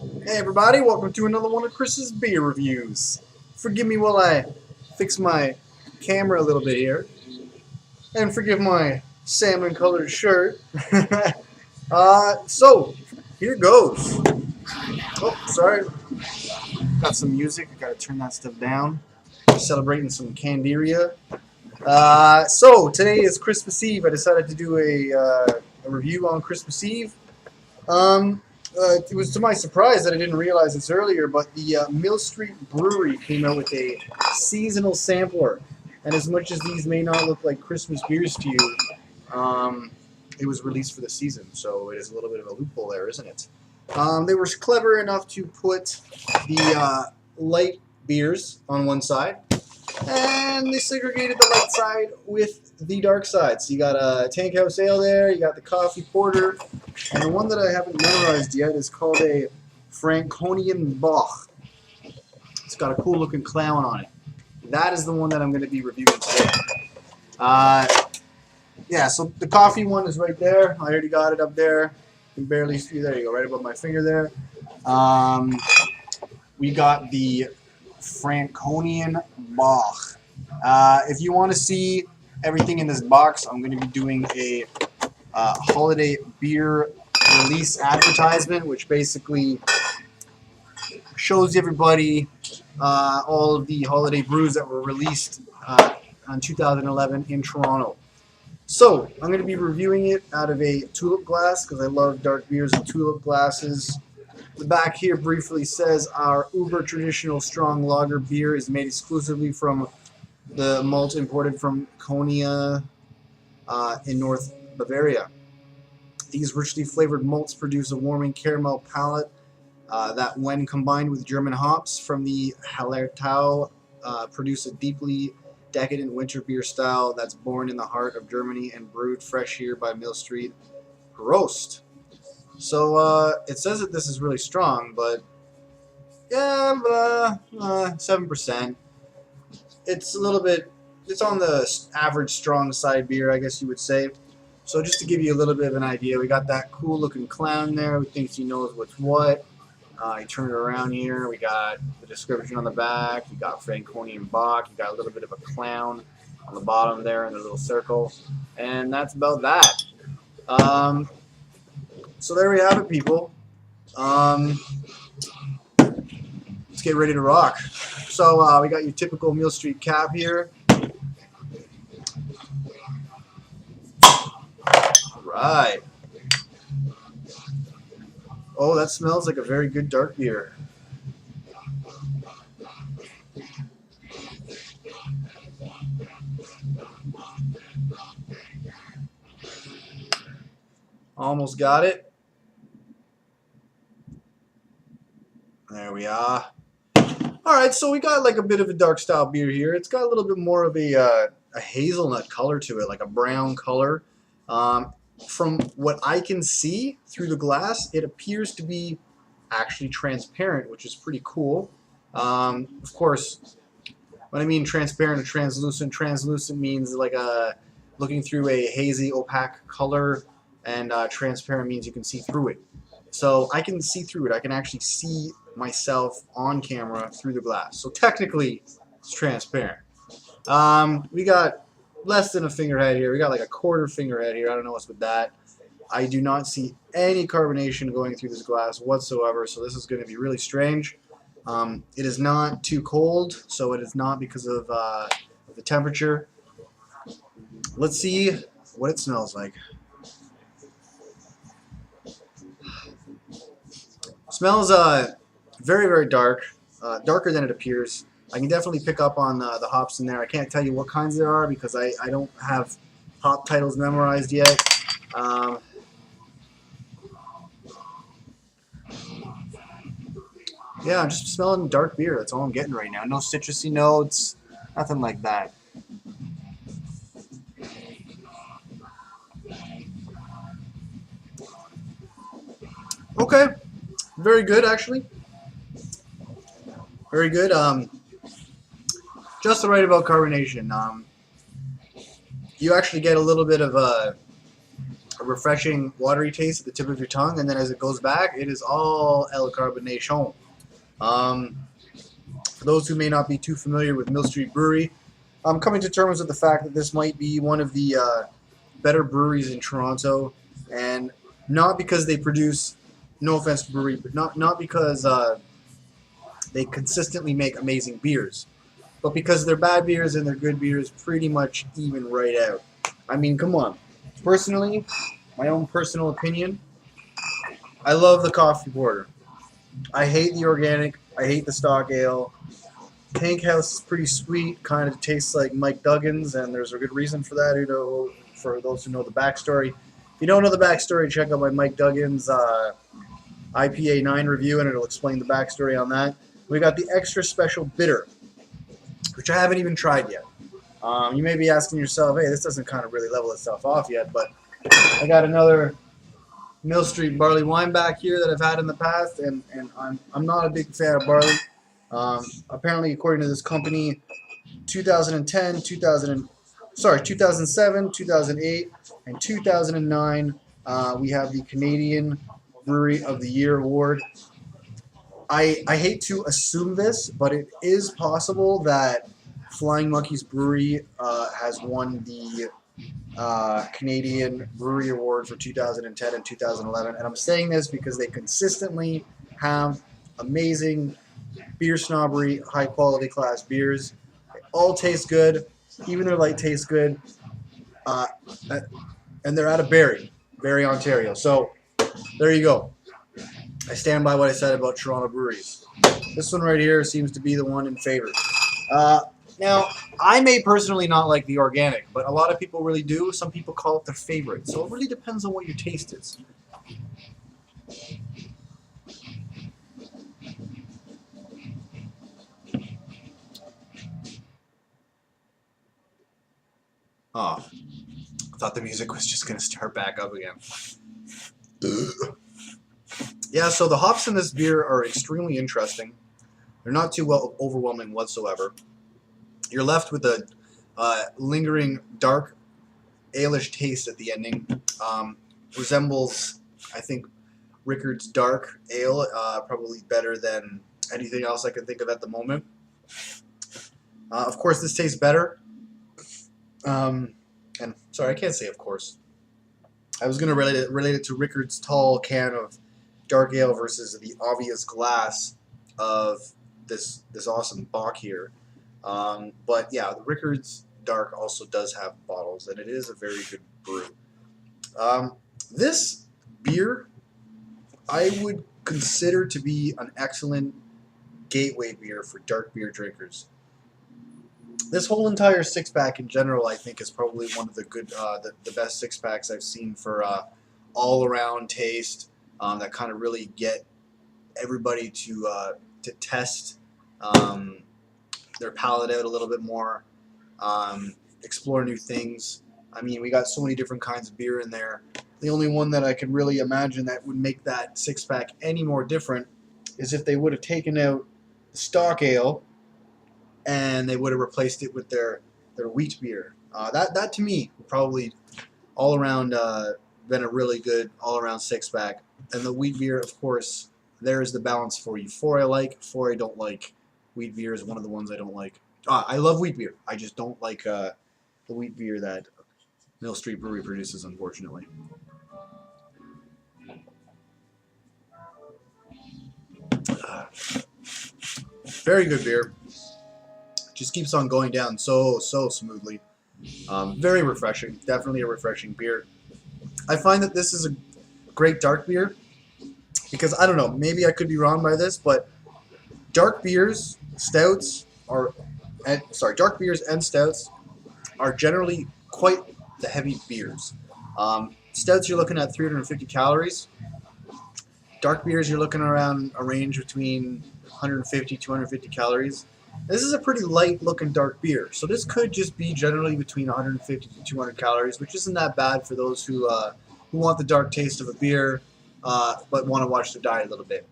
Hey everybody, welcome to another one of Chris's beer reviews. Forgive me while I fix my camera a little bit here. And forgive my salmon colored shirt. So, here goes. Oh, sorry. Got some music, I gotta turn that stuff down. Celebrating some Candiria. So, today is Christmas Eve. I decided to do a review on Christmas Eve. It was to my surprise that I didn't realize this earlier, but the Mill Street Brewery came out with a seasonal sampler. And as much as these may not look like Christmas beers to you, it was released for the season, so it is a little bit of a loophole there, isn't it? They were clever enough to put the light beers on one side, and they segregated the light side with the dark side. So you got a Tank House Ale there, you got the Coffee Porter, and the one that I haven't memorized yet is called a Franconian Bock. It's got a cool looking clown on it. That is the one that I'm going to be reviewing today. Yeah, so the coffee one is right there. I already got it up there. You can barely see. There you go, right above my finger there. We got the Franconian Bock. If you want to see everything in this box, I'm going to be doing a holiday beer release advertisement, which basically shows everybody all of the holiday brews that were released on 2011 in Toronto. So I'm going to be reviewing it out of a tulip glass because I love dark beers in tulip glasses. The back here briefly says our uber traditional strong lager beer is made exclusively from the malt imported from Konya in North Bavaria. These richly flavored malts produce a warming caramel palate that, when combined with German hops from the Hallertau, produce a deeply decadent winter beer style that's born in the heart of Germany and brewed fresh here by Mill Street Roast. So it says that this is really strong, but yeah, 7%. It's a little bit, it's on the average strong side beer, I guess you would say. So just to give you a little bit of an idea, we got that cool looking clown there who thinks he knows what's what. You turn it around here, we got the description on the back, you got Franconian Bock, you got a little bit of a clown on the bottom there in the little circle, and that's about that. So there we have it, people. Let's get ready to rock. So we got your typical Mill Street cap here. Alright. Oh, that smells like a very good dark beer. Almost got it. There we are. Alright, so we got like a bit of a dark style beer here. It's got a little bit more of a hazelnut color to it, like a brown color. From what I can see through the glass, it appears to be actually transparent, which is pretty cool. Of course, when I mean transparent or translucent, translucent means like looking through a hazy, opaque color, and transparent means you can see through it. So I can see through it. I can actually see myself on camera through the glass. So technically, it's transparent. We got less than a fingerhead here. We got like a quarter fingerhead here. I don't know what's with that. I do not see any carbonation going through this glass whatsoever, so this is going to be really strange. It is not too cold, so it is not because of the temperature. Let's see what it smells like. Smells very, very dark, darker than it appears. I can definitely pick up on the hops in there. I can't tell you what kinds there are because I don't have hop titles memorized yet. Yeah, I'm just smelling dark beer. That's all I'm getting right now. No citrusy notes, nothing like that. Okay, very good actually. Very good. Just the right about carbonation. You actually get a little bit of a refreshing, watery taste at the tip of your tongue, and then as it goes back, it is all El Carbonation. For those who may not be too familiar with Mill Street Brewery, I'm coming to terms with the fact that this might be one of the better breweries in Toronto, and not because they produce, no offense to brewery, but not because they consistently make amazing beers, but because their bad beers and their good beers pretty much even right out. I mean, come on. Personally, my own personal opinion, I love the coffee porter. I hate the organic. I hate the stock ale. Tank House is pretty sweet. Kind of tastes like Mike Duggan's, and there's a good reason for that. You know, for those who know the backstory. If you don't know the backstory, check out my Mike Duggan's IPA 9 review, and it'll explain the backstory on that. We got the extra special bitter, which I haven't even tried yet. You may be asking yourself, hey, this doesn't kind of really level itself off yet, but I got another Mill Street barley wine back here that I've had in the past, and I'm not a big fan of barley. Apparently, according to this company, 2007, 2008, and 2009, we have the Canadian Brewery of the Year award. I hate to assume this, but it is possible that Flying Monkeys Brewery has won the Canadian Brewery Award for 2010 and 2011. And I'm saying this because they consistently have amazing beer snobbery, high quality class beers. They all taste good. Even their light tastes good. And they're out of Barrie, Ontario. So there you go. I stand by what I said about Toronto breweries. This one right here seems to be the one in favor. Now, I may personally not like the organic, but a lot of people really do. Some people call it their favorite. So it really depends on what your taste is. Oh, I thought the music was just going to start back up again. Yeah, so the hops in this beer are extremely interesting. They're not too overwhelming whatsoever. You're left with a lingering dark ale-ish taste at the ending. Resembles, I think, Rickard's dark ale, probably better than anything else I can think of at the moment. Of course, this tastes better. And sorry, I can't say of course. I was going to relate it to Rickard's tall can of dark ale versus the obvious glass of this awesome Bock here. But yeah, the Rickard's Dark also does have bottles, and it is a very good brew. This beer, I would consider to be an excellent gateway beer for dark beer drinkers. This whole entire six-pack in general, I think, is probably one of the good, the best six-packs I've seen for all-around taste that kind of really get everybody to test their palate out a little bit more, explore new things. I mean, we got so many different kinds of beer in there. The only one that I can really imagine that would make that six-pack any more different is if they would have taken out the stock ale and they would have replaced it with their wheat beer. That to me would probably all around been a really good all-around six-pack. And the wheat beer, of course, there's the balance for you. Four I like, four I don't like. Wheat beer is one of the ones I don't like. I love wheat beer. I just don't like the wheat beer that Mill Street Brewery produces, unfortunately. Very good beer. Just keeps on going down so smoothly. Very refreshing. Definitely a refreshing beer. I find that this is a great dark beer because, I don't know, maybe I could be wrong by this, but dark beers, dark beers and stouts are generally quite the heavy beers. Stouts, you're looking at 350 calories. Dark beers, you're looking around a range between 150, 250 calories. This is a pretty light-looking dark beer, so this could just be generally between 150 to 200 calories, which isn't that bad for those who want the dark taste of a beer, but want to watch their diet a little bit.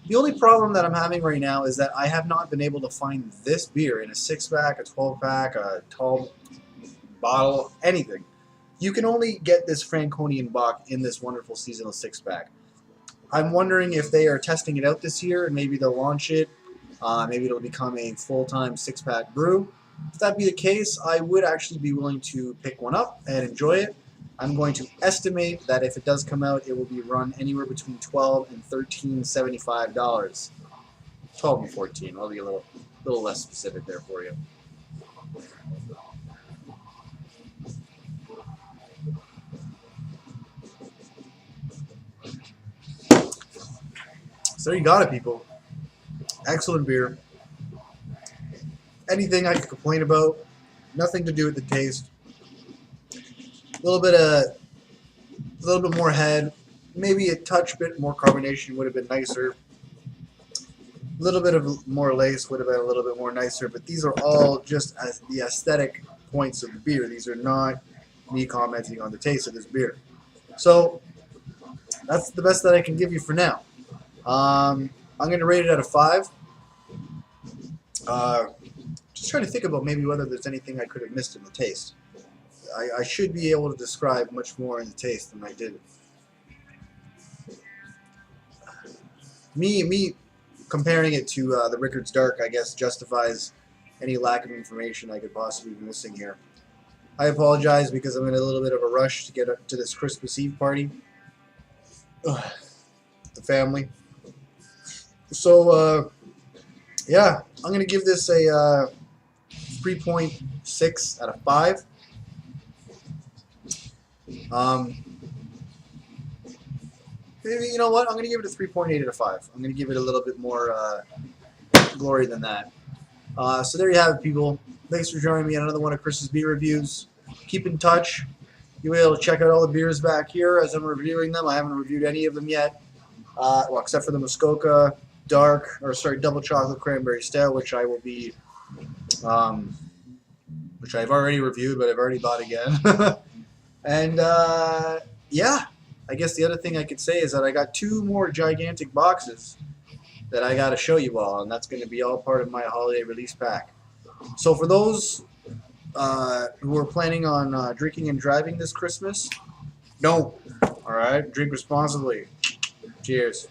The only problem that I'm having right now is that I have not been able to find this beer in a 6-pack, a 12-pack, a tall bottle, anything. You can only get this Franconian Bock in this wonderful seasonal 6-pack. I'm wondering if they are testing it out this year and maybe they'll launch it. Maybe it'll become a full-time 6-pack brew. If that be the case, I would actually be willing to pick one up and enjoy it. I'm going to estimate that if it does come out, it will be run anywhere between $12 and $13.75. 12 and 14. I'll be a little less specific there for you. So there you got it, people. Excellent beer. Anything I could complain about? Nothing to do with the taste. A little bit more head. Maybe a touch bit more carbonation would have been nicer. A little bit of more lace would have been a little bit more nicer. But these are all just as the aesthetic points of the beer. These are not me commenting on the taste of this beer. So that's the best that I can give you for now. I'm going to rate it out of 5. Just trying to think about maybe whether there's anything I could have missed in the taste. I should be able to describe much more in the taste than I did. Me comparing it to the Rickard's Dark, I guess, justifies any lack of information I could possibly be missing here. I apologize because I'm in a little bit of a rush to get up to this Christmas Eve party. The family. So, yeah, I'm going to give this a 3.6 out of 5. Maybe, you know what? I'm going to give it a 3.8 out of 5. I'm going to give it a little bit more glory than that. So there you have it, people. Thanks for joining me on another one of Chris's beer reviews. Keep in touch. You'll be able to check out all the beers back here as I'm reviewing them. I haven't reviewed any of them yet, well, except for the Muskoka Double Chocolate Cranberry Stout, which I will be, which I've already reviewed, but I've already bought again. And yeah, I guess the other thing I could say is that I got 2 more gigantic boxes that I got to show you all, and that's going to be all part of my holiday release pack. So for those who are planning on drinking and driving this Christmas, don't. All right, drink responsibly. Cheers.